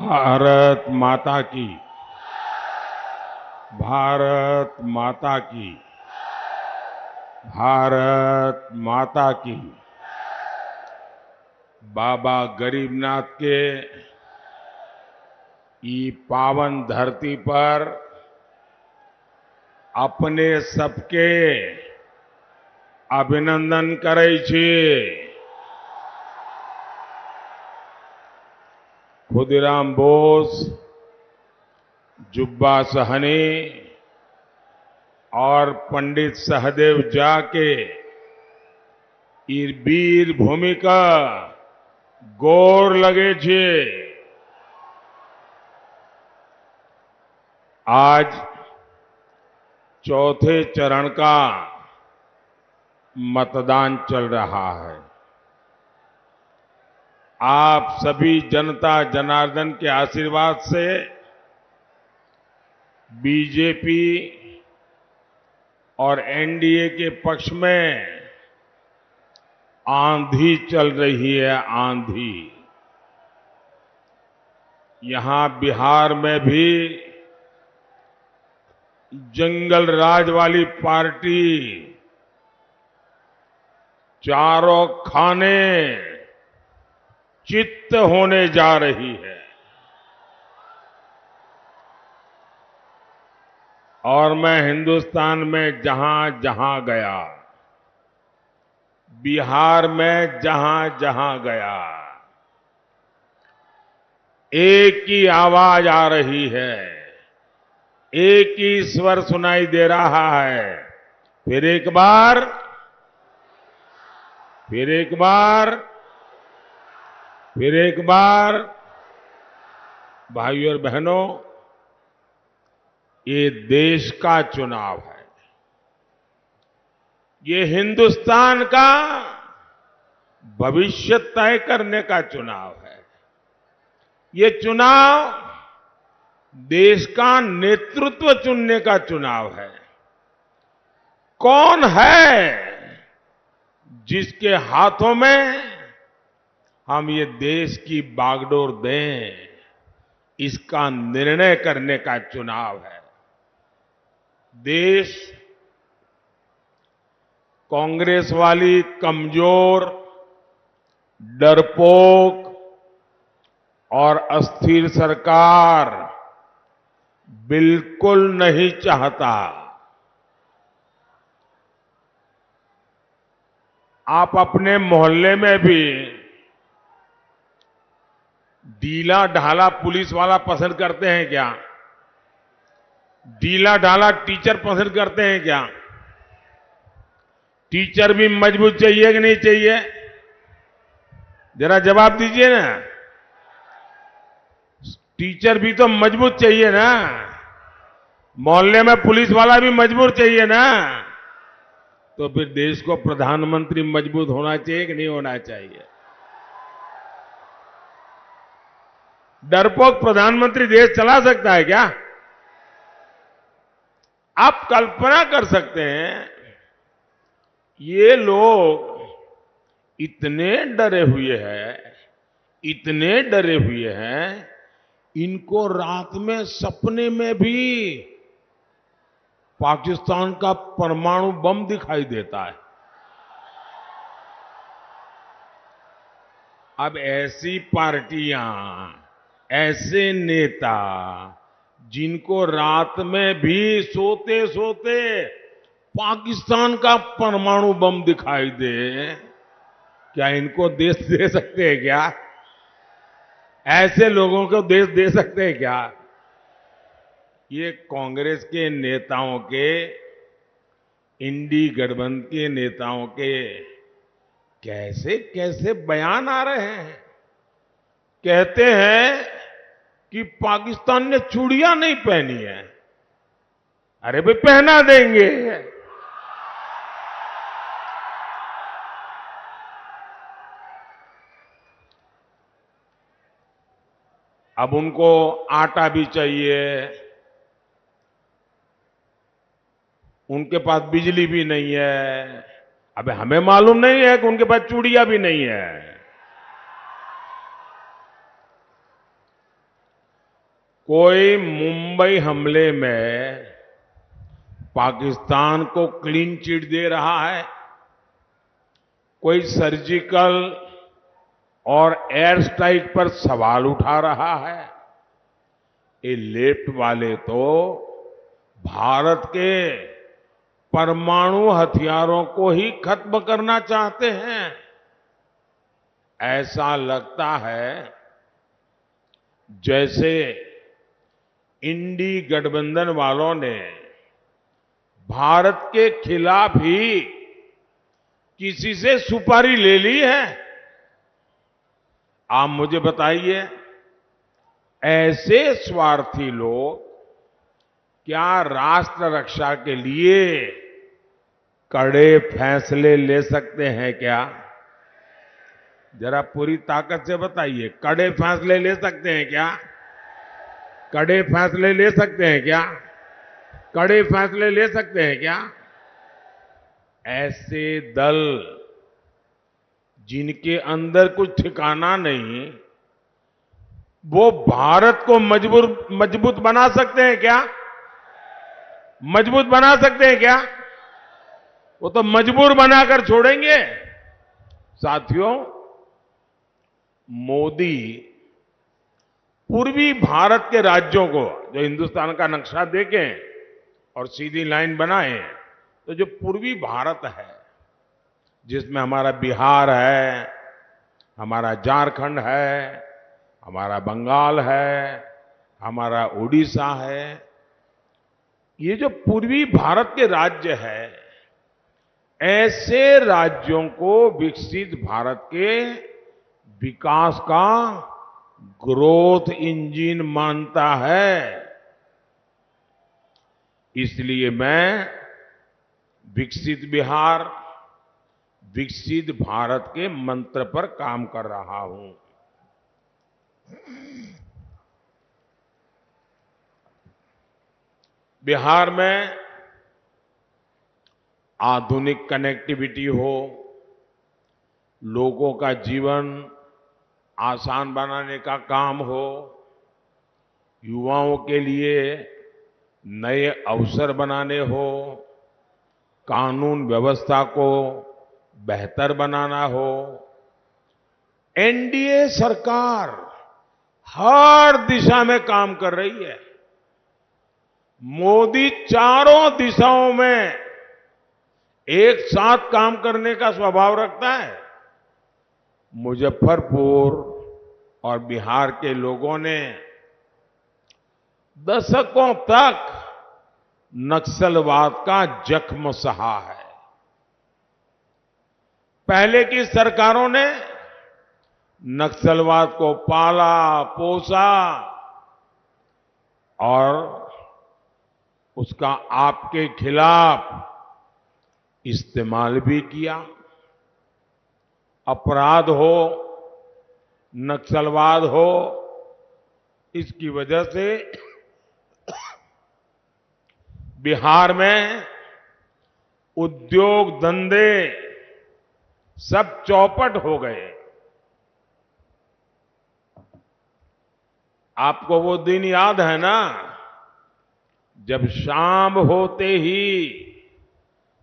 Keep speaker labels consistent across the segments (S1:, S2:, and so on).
S1: भारत माता की, भारत माता की, भारत माता की। बाबा गरीबनाथ के ई पावन धरती पर अपने सबके अभिनंदन करै छी। खुदीराम बोस, जुब्बा सहनी और पंडित सहदेव झा के ई वीर भूमि का गोर लगे छे। आज चौथे चरण का मतदान चल रहा है। आप सभी जनता जनार्दन के आशीर्वाद से बीजेपी और एनडीए के पक्ष में आंधी चल रही है, आंधी। यहां बिहार में भी जंगल राज वाली पार्टी चारों खाने चित्त होने जा रही है। और मैं हिंदुस्तान में जहां जहां गया, बिहार में जहां जहां गया, एक ही आवाज आ रही है, एक ही स्वर सुनाई दे रहा है। फिर एक बार, फिर एक बार, फिर एक बार। भाइयों और बहनों, ये देश का चुनाव है। ये हिंदुस्तान का भविष्य तय करने का चुनाव है। ये चुनाव देश का नेतृत्व चुनने का चुनाव है। कौन है जिसके हाथों में हम ये देश की बागडोर दें, इसका निर्णय करने का चुनाव है। देश कांग्रेस वाली कमजोर, डरपोक और अस्थिर सरकार बिल्कुल नहीं चाहता। आप अपने मोहल्ले में भी ढीला ढाला पुलिस वाला पसंद करते हैं क्या? ढीला ढाला टीचर पसंद करते हैं क्या? टीचर भी मजबूत चाहिए कि नहीं चाहिए? जरा जवाब दीजिए ना। टीचर भी तो मजबूत चाहिए ना। मोहल्ले में पुलिस वाला भी मजबूत चाहिए ना। तो फिर देश को प्रधानमंत्री मजबूत होना चाहिए कि नहीं होना चाहिए? डरपोक प्रधानमंत्री देश चला सकता है क्या? आप कल्पना कर सकते हैं, ये लोग इतने डरे हुए हैं, इतने डरे हुए हैं, इनको रात में सपने में भी पाकिस्तान का परमाणु बम दिखाई देता है। अब ऐसी पार्टियां, ऐसे नेता, जिनको रात में भी सोते सोते पाकिस्तान का परमाणु बम दिखाई दे, क्या इनको देश दे सकते हैं क्या? ऐसे लोगों को देश दे सकते हैं क्या? ये कांग्रेस के नेताओं के, इंडी गठबंधन के नेताओं के कैसे कैसे बयान आ रहे हैं। कहते हैं कि पाकिस्तान ने चूड़ियां नहीं पहनी है। अरे भाई, पहना देंगे। अब उनको आटा भी चाहिए, उनके पास बिजली भी नहीं है। अबे हमें मालूम नहीं है कि उनके पास चूड़ियां भी नहीं है। कोई मुंबई हमले में पाकिस्तान को क्लीन चिट दे रहा है, कोई सर्जिकल और एयर स्ट्राइक पर सवाल उठा रहा है। ये लेफ्ट वाले तो भारत के परमाणु हथियारों को ही खत्म करना चाहते हैं। ऐसा लगता है जैसे इंडी गठबंधन वालों ने भारत के खिलाफ ही किसी से सुपारी ले ली है। आप मुझे बताइए, ऐसे स्वार्थी लोग क्या राष्ट्र रक्षा के लिए कड़े फैसले ले सकते हैं क्या? जरा पूरी ताकत से बताइए, कड़े फैसले ले सकते हैं क्या? कड़े फैसले ले सकते हैं क्या? कड़े फैसले ले सकते हैं क्या? ऐसे दल जिनके अंदर कुछ ठिकाना नहीं, वो भारत को मजबूत बना सकते हैं क्या? मजबूत बना सकते हैं क्या? वो तो मजबूर बनाकर छोड़ेंगे। साथियों, मोदी पूर्वी भारत के राज्यों को, जो हिंदुस्तान का नक्शा देखें और सीधी लाइन बनाएं, तो जो पूर्वी भारत है, जिसमें हमारा बिहार है, हमारा झारखंड है, हमारा बंगाल है, हमारा उड़ीसा है, ये जो पूर्वी भारत के राज्य है, ऐसे राज्यों को विकसित भारत के विकास का ग्रोथ इंजन मानता है। इसलिए मैं विकसित बिहार, विकसित भारत के मंत्र पर काम कर रहा हूं। बिहार में आधुनिक कनेक्टिविटी हो, लोगों का जीवन आसान बनाने का काम हो, युवाओं के लिए नए अवसर बनाने हो, कानून व्यवस्था को बेहतर बनाना हो, एनडीए सरकार हर दिशा में काम कर रही है। मोदी चारों दिशाओं में एक साथ काम करने का स्वभाव रखता है। मुजफ्फरपुर और बिहार के लोगों ने दशकों तक नक्सलवाद का जख्म सहा है। पहले की सरकारों ने नक्सलवाद को पाला पोसा और उसका आपके खिलाफ इस्तेमाल भी किया। अपराध हो, नक्सलवाद हो, इसकी वजह से बिहार में उद्योग धंधे सब चौपट हो गए। आपको वो दिन याद है ना, जब शाम होते ही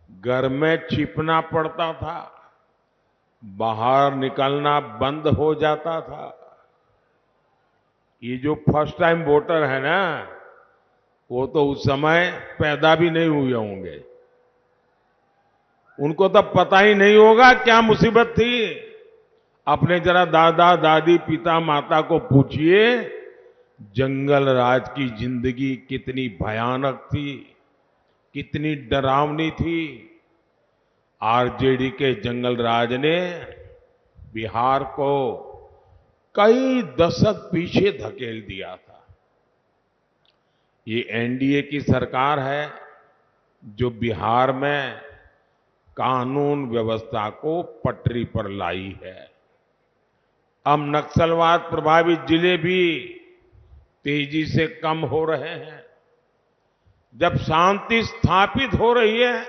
S1: घर में छिपना पड़ता था, बाहर निकलना बंद हो जाता था। ये जो फर्स्ट टाइम वोटर है ना, वो तो उस समय पैदा भी नहीं हुए होंगे। उनको तो पता ही नहीं होगा क्या मुसीबत थी। अपने जरा दादा दादी पिता माता को पूछिए, जंगल राज की जिंदगी कितनी भयानक थी, कितनी डरावनी थी। आरजेडी के जंगल राज ने बिहार को कई दशक पीछे धकेल दिया था। ये एनडीए की सरकार है जो बिहार में कानून व्यवस्था को पटरी पर लाई है। अब नक्सलवाद प्रभावित जिले भी तेजी से कम हो रहे हैं। जब शांति स्थापित हो रही है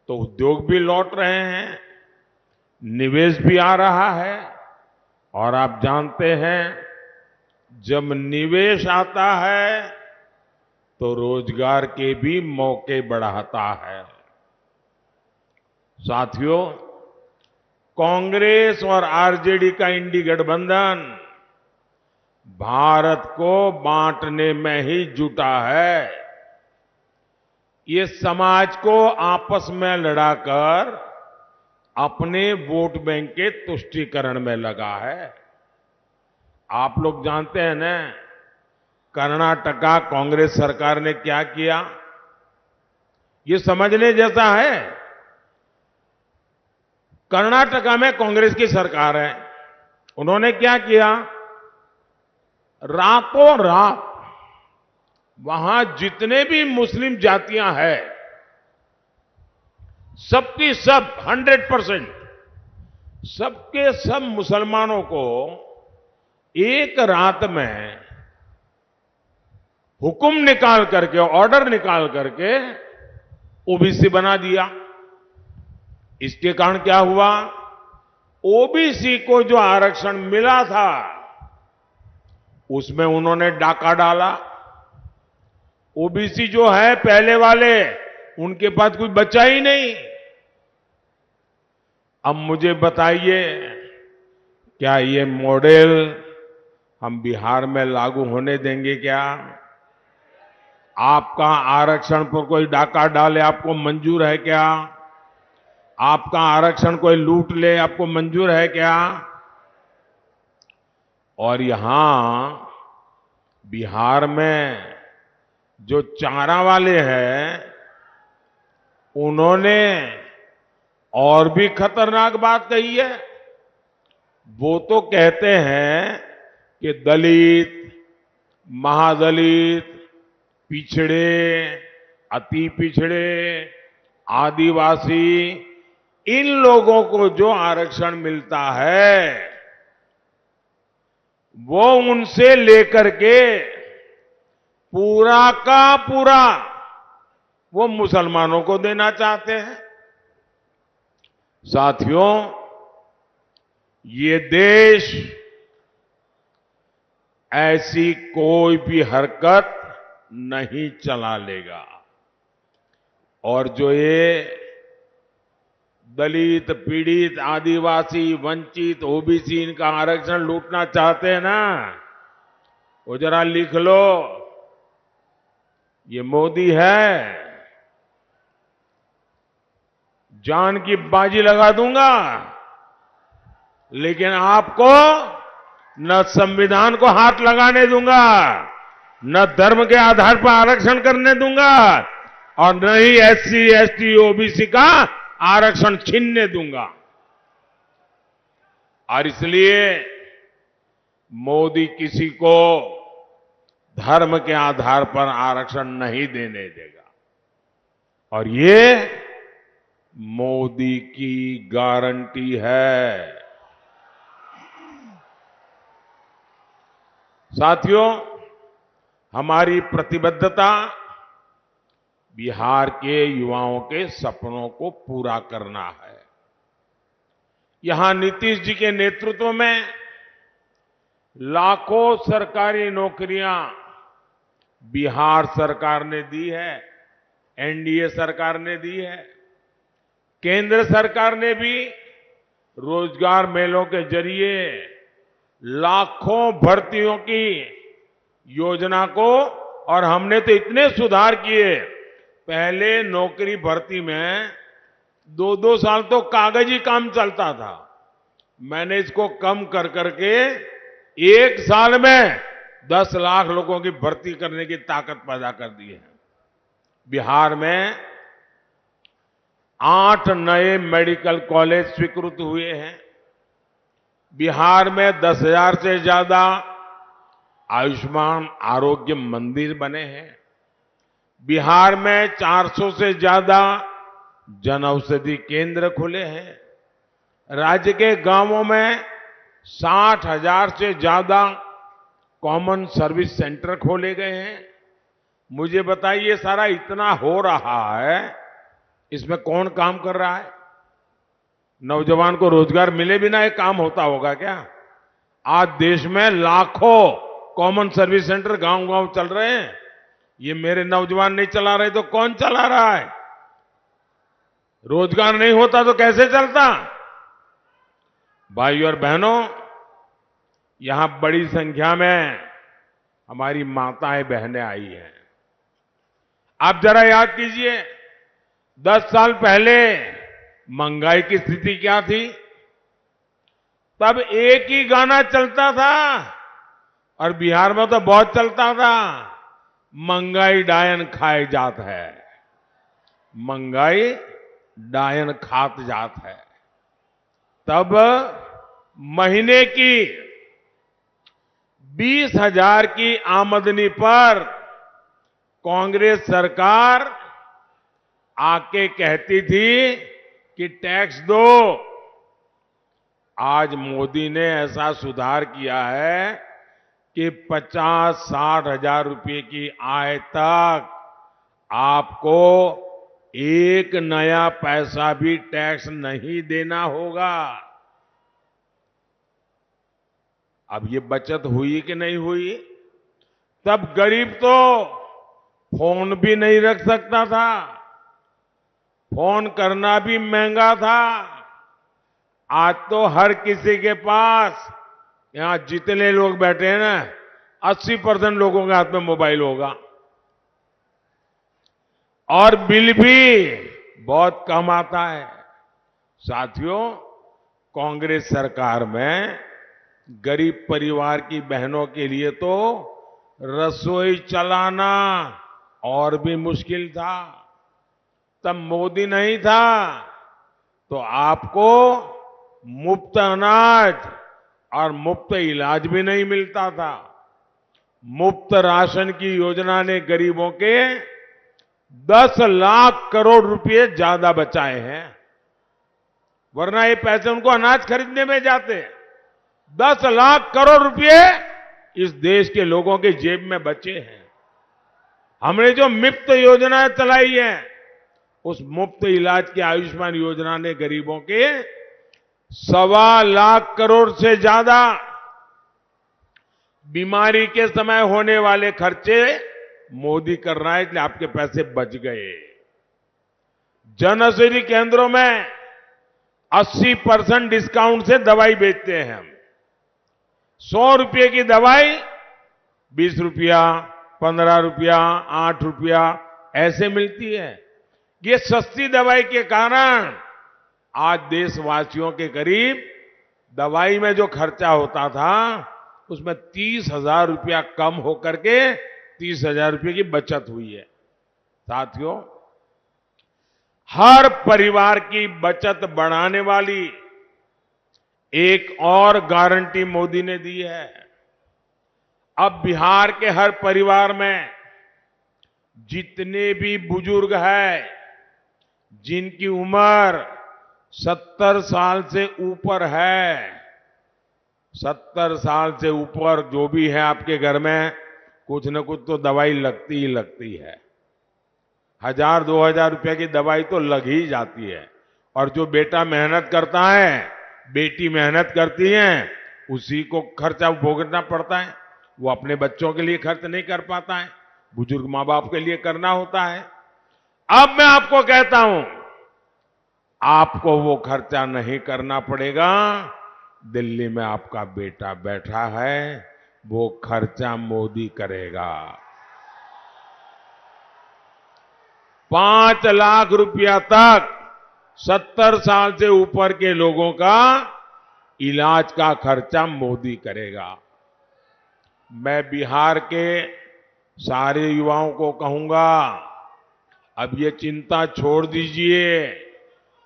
S1: तो उद्योग भी लौट रहे हैं, निवेश भी आ रहा है। और आप जानते हैं, जब निवेश आता है तो रोजगार के भी मौके बढ़ाता है। साथियों, कांग्रेस और आरजेडी का इंडी गठबंधन भारत को बांटने में ही जुटा है। ये समाज को आपस में लड़ाकर अपने वोट बैंक के तुष्टीकरण में लगा है। आप लोग जानते हैं ना, कर्नाटका कांग्रेस सरकार ने क्या किया? ये समझने जैसा है। कर्नाटका में कांग्रेस की सरकार है। उन्होंने क्या किया? रातों रात वहां जितने भी मुस्लिम जातियां हैं, सबकी सब 100%, सबके सब मुसलमानों को एक रात में हुक्म निकाल करके, ऑर्डर निकाल करके ओबीसी बना दिया। इसके कारण क्या हुआ? ओबीसी को जो आरक्षण मिला था उसमें उन्होंने डाका डाला। ओबीसी जो है पहले वाले, उनके पास कुछ बचा ही नहीं। अब मुझे बताइए, क्या ये मॉडल हम बिहार में लागू होने देंगे क्या? आपका आरक्षण पर कोई डाका डाले, आपको मंजूर है क्या? आपका आरक्षण कोई लूट ले, आपको मंजूर है क्या? और यहां बिहार में जो चारा वाले हैं, उन्होंने और भी खतरनाक बात कही है। वो तो कहते हैं कि दलित, महादलित, पिछड़े, अति पिछड़े, आदिवासी, इन लोगों को जो आरक्षण मिलता है वो उनसे लेकर के पूरा का पूरा वो मुसलमानों को देना चाहते हैं। साथियों, ये देश ऐसी कोई भी हरकत नहीं चला लेगा। और जो ये दलित, पीड़ित, आदिवासी, वंचित, ओबीसी इनका आरक्षण लूटना चाहते हैं ना, वो जरा लिख लो, ये मोदी है। जान की बाजी लगा दूंगा, लेकिन आपको न संविधान को हाथ लगाने दूंगा, न धर्म के आधार पर आरक्षण करने दूंगा, और न ही एससी, एसटी, ओबीसी का आरक्षण छीनने दूंगा। और इसलिए मोदी किसी को धर्म के आधार पर आरक्षण नहीं देने देगा। और ये मोदी की गारंटी है। साथियों, हमारी प्रतिबद्धता बिहार के युवाओं के सपनों को पूरा करना है। यहां नीतीश जी के नेतृत्व में लाखों सरकारी नौकरियां बिहार सरकार ने दी है, एनडीए सरकार ने दी है। केंद्र सरकार ने भी रोजगार मेलों के जरिए लाखों भर्तियों की योजना को, और हमने तो इतने सुधार किए, पहले नौकरी भर्ती में 2-2 साल तो कागजी काम चलता था। मैंने इसको कम कर करके 1 साल में 10 लाख लोगों की भर्ती करने की ताकत पैदा कर दी है। बिहार में 8 नए मेडिकल कॉलेज स्वीकृत हुए हैं। बिहार में 10,000 से ज्यादा आयुष्मान आरोग्य मंदिर बने हैं। बिहार में 400 से ज्यादा जन औषधि केंद्र खुले हैं। राज्य के गांवों में 60,000 से ज्यादा कॉमन सर्विस सेंटर खोले गए हैं। मुझे बताइए, सारा इतना हो रहा है, इसमें कौन काम कर रहा है? नौजवान को रोजगार मिले बिना एक काम होता होगा क्या? आज देश में लाखों कॉमन सर्विस सेंटर गांव-गांव चल रहे हैं। ये मेरे नौजवान नहीं चला रहे तो कौन चला रहा है? रोजगार नहीं होता तो कैसे चलता? भाइयों और बहनों, यहां बड़ी संख्या में हमारी माताएं बहनें आई हैं। आप जरा याद कीजिए, 10 साल पहले महंगाई की स्थिति क्या थी? तब एक ही गाना चलता था और बिहार में तो बहुत चलता था, महंगाई डायन खाए जात है, महंगाई डायन खात जात है। तब महीने की 20,000 की आमदनी पर कांग्रेस सरकार आके कहती थी कि टैक्स दो। आज मोदी ने ऐसा सुधार किया है कि 50-60 हजार रुपए की आय तक आपको एक नया पैसा भी टैक्स नहीं देना होगा। अब ये बचत हुई कि नहीं हुई? तब गरीब तो फोन भी नहीं रख सकता था, फोन करना भी महंगा था। आज तो हर किसी के पास, यहां जितने लोग बैठे हैं ना, 80% लोगों के हाथ में मोबाइल होगा और बिल भी बहुत कम आता है। साथियों, कांग्रेस सरकार में गरीब परिवार की बहनों के लिए तो रसोई चलाना और भी मुश्किल था। तब मोदी नहीं था तो आपको मुफ्त अनाज और मुफ्त इलाज भी नहीं मिलता था। मुफ्त राशन की योजना ने गरीबों के 10 लाख करोड़ रुपए ज्यादा बचाए हैं, वरना ये पैसे उनको अनाज खरीदने में जाते। 10 लाख करोड़ रुपए इस देश के लोगों के जेब में बचे हैं। हमने जो मुफ्त योजनाएं चलाई है, उस मुफ्त इलाज की आयुष्मान योजना ने गरीबों के 1.25 लाख करोड़ से ज्यादा बीमारी के समय होने वाले खर्चे मोदी कर रहा है, इसलिए आपके पैसे बच गए। जन औषधि केंद्रों में 80% डिस्काउंट से दवाई बेचते हैं हम। 100 रुपये की दवाई 20 रुपया, 15 रुपया, 8 रुपया ऐसे मिलती है। ये सस्ती दवाई के कारण आज देशवासियों के करीब दवाई में जो खर्चा होता था, उसमें 30,000 रुपया कम होकर के 30,000 रुपये की बचत हुई है। साथियों, हर परिवार की बचत बढ़ाने वाली एक और गारंटी मोदी ने दी है। अब बिहार के हर परिवार में जितने भी बुजुर्ग हैं, जिनकी उम्र 70 साल से ऊपर है, 70 साल से ऊपर जो भी है आपके घर में, कुछ न कुछ तो दवाई लगती ही लगती है। 1,000-2,000 रुपए की दवाई तो लग ही जाती है। और जो बेटा मेहनत करता है, बेटी मेहनत करती है, उसी को खर्चा भोगना पड़ता है। वो अपने बच्चों के लिए खर्च नहीं कर पाता है, बुजुर्ग मां बाप के लिए करना होता है। अब मैं आपको कहता हूं, आपको वो खर्चा नहीं करना पड़ेगा। दिल्ली में आपका बेटा बैठा है, वो खर्चा मोदी करेगा। 5 लाख रुपया तक 70 साल से ऊपर के लोगों का इलाज का खर्चा मोदी करेगा। मैं बिहार के सारे युवाओं को कहूंगा, अब ये चिंता छोड़ दीजिए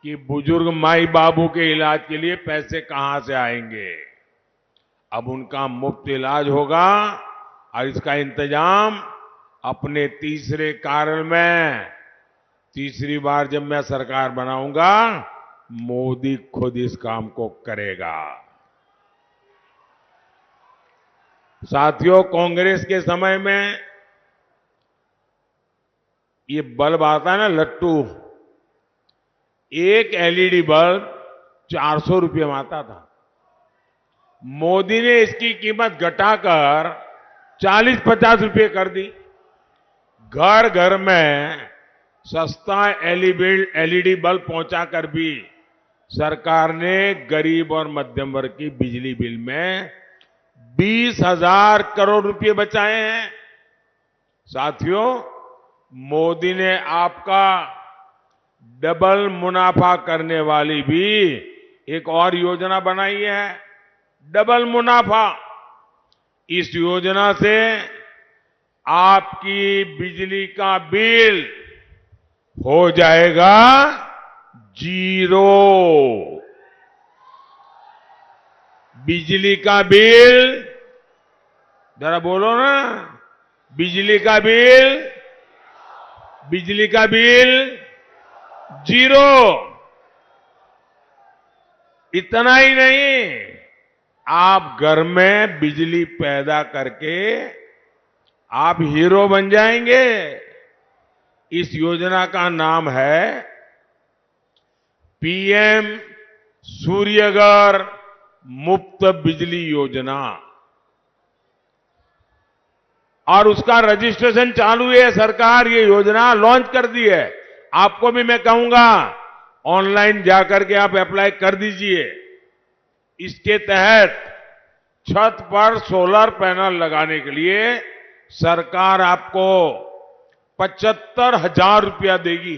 S1: कि बुजुर्ग माई बाबू के इलाज के लिए पैसे कहां से आएंगे। अब उनका मुफ्त इलाज होगा और इसका इंतजाम अपने तीसरे कार्यकाल में, तीसरी बार जब मैं सरकार बनाऊंगा, मोदी खुद इस काम को करेगा। साथियों, कांग्रेस के समय में ये बल्ब आता है ना, लट्टू, एक एलईडी बल्ब 400 रुपये में आता था। मोदी ने इसकी कीमत घटाकर 40-50 रुपये कर दी। घर घर में सस्ता एलईडी बल्ब पहुंचाकर भी सरकार ने गरीब और मध्यम वर्ग की बिजली बिल में 20,000 करोड़ रुपए बचाए हैं। साथियों, मोदी ने आपका डबल मुनाफा करने वाली भी एक और योजना बनाई है, डबल मुनाफा। इस योजना से आपकी बिजली का बिल हो जाएगा 0। बिजली का बिल, जरा बोलो ना, बिजली का बिल 0। इतना ही नहीं, आप घर में बिजली पैदा करके आप हीरो बन जाएंगे। इस योजना का नाम है पीएम सूर्यघर मुफ्त बिजली योजना, और उसका रजिस्ट्रेशन चालू है। सरकार ये योजना लॉन्च कर दी है। आपको भी मैं कहूंगा, ऑनलाइन जाकर के आप अप्लाई कर दीजिए। इसके तहत छत पर सोलर पैनल लगाने के लिए सरकार आपको 75,000 रुपया देगी।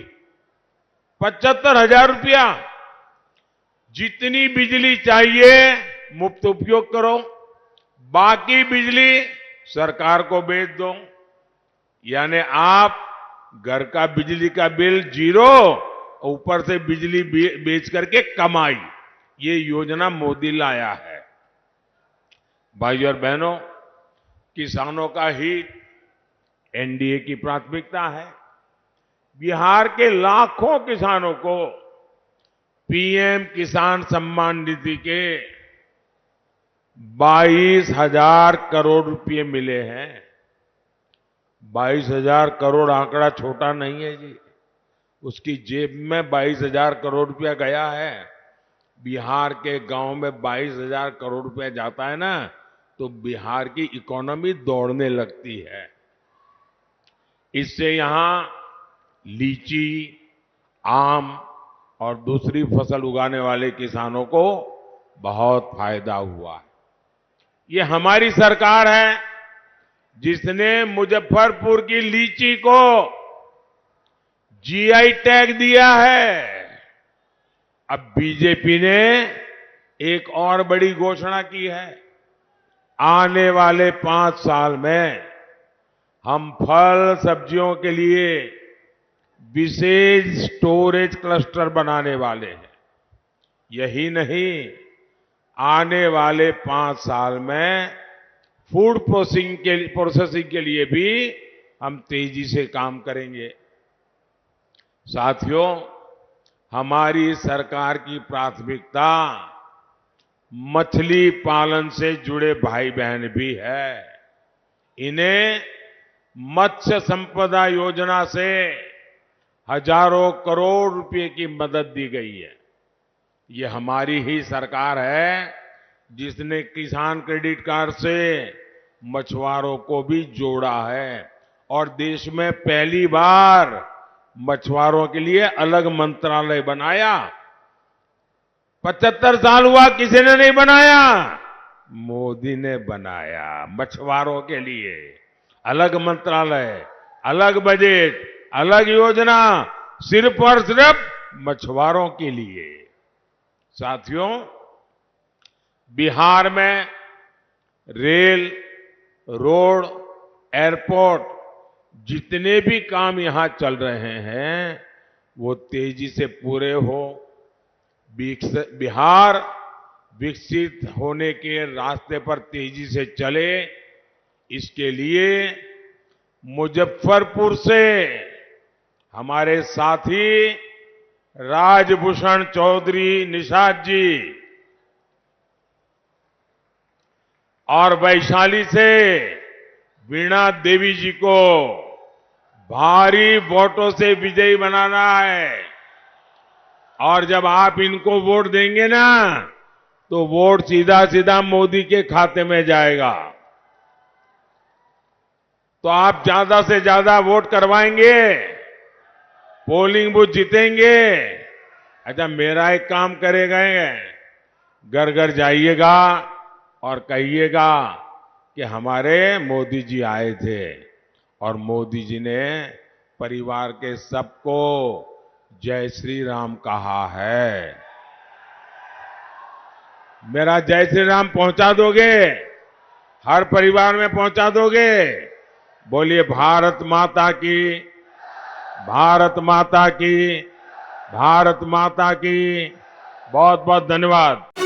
S1: 75,000 रुपया। जितनी बिजली चाहिए मुफ्त उपयोग करो, बाकी बिजली सरकार को बेच दो। यानी आप घर का बिजली का बिल 0, ऊपर से बिजली बेच करके कमाई। ये योजना मोदी लाया है। भाइयों और बहनों, किसानों का हित एनडीए की प्राथमिकता है। बिहार के लाखों किसानों को पीएम किसान सम्मान निधि के 22,000 करोड़ रुपए मिले हैं। 22,000 करोड़ आंकड़ा छोटा नहीं है जी। उसकी जेब में 22,000 करोड़ रुपया गया है। बिहार के गांव में 22,000 करोड़ रुपया जाता है ना, तो बिहार की इकोनॉमी दौड़ने लगती है। इससे यहां लीची, आम और दूसरी फसल उगाने वाले किसानों को बहुत फायदा हुआ है। ये हमारी सरकार है जिसने मुजफ्फरपुर की लीची को जीआई टैग दिया है। अब बीजेपी ने एक और बड़ी घोषणा की है। आने वाले 5 साल में हम फल सब्जियों के लिए विशेष स्टोरेज क्लस्टर बनाने वाले हैं। यही नहीं, आने वाले 5 साल में फूड प्रोसेसिंग के लिए भी हम तेजी से काम करेंगे। साथियों, हमारी सरकार की प्राथमिकता मछली पालन से जुड़े भाई बहन भी है। इन्हें मत्स्य संपदा योजना से हजारों करोड़ रुपए की मदद दी गई है। ये हमारी ही सरकार है जिसने किसान क्रेडिट कार्ड से मछुआरों को भी जोड़ा है, और देश में पहली बार मछुआरों के लिए अलग मंत्रालय बनाया। 75 साल हुआ, किसी ने नहीं बनाया, मोदी ने बनाया। मछुआरों के लिए अलग मंत्रालय, अलग बजट, अलग योजना, सिर्फ और सिर्फ मछुआरों के लिए। साथियों, बिहार में रेल, रोड, एयरपोर्ट जितने भी काम यहां चल रहे हैं वो तेजी से पूरे हो। बिहार विकसित होने के रास्ते पर तेजी से चले, इसके लिए मुजफ्फरपुर से हमारे साथी राजभूषण चौधरी निषाद जी और वैशाली से वीणा देवी जी को भारी वोटों से विजयी बनाना है। और जब आप इनको वोट देंगे ना, तो वोट सीधा सीधा मोदी के खाते में जाएगा। तो आप ज्यादा से ज्यादा वोट करवाएंगे, पोलिंग बूथ जीतेंगे। अच्छा, मेरा एक काम करेगा, घर घर जाइएगा और कहिएगा कि हमारे मोदी जी आए थे और मोदी जी ने परिवार के सबको जय श्री राम कहा है। मेरा जय श्री राम पहुंचा दोगे? हर परिवार में पहुंचा दोगे? बोलिए भारत माता की, भारत माता की, भारत माता की। बहुत बहुत धन्यवाद।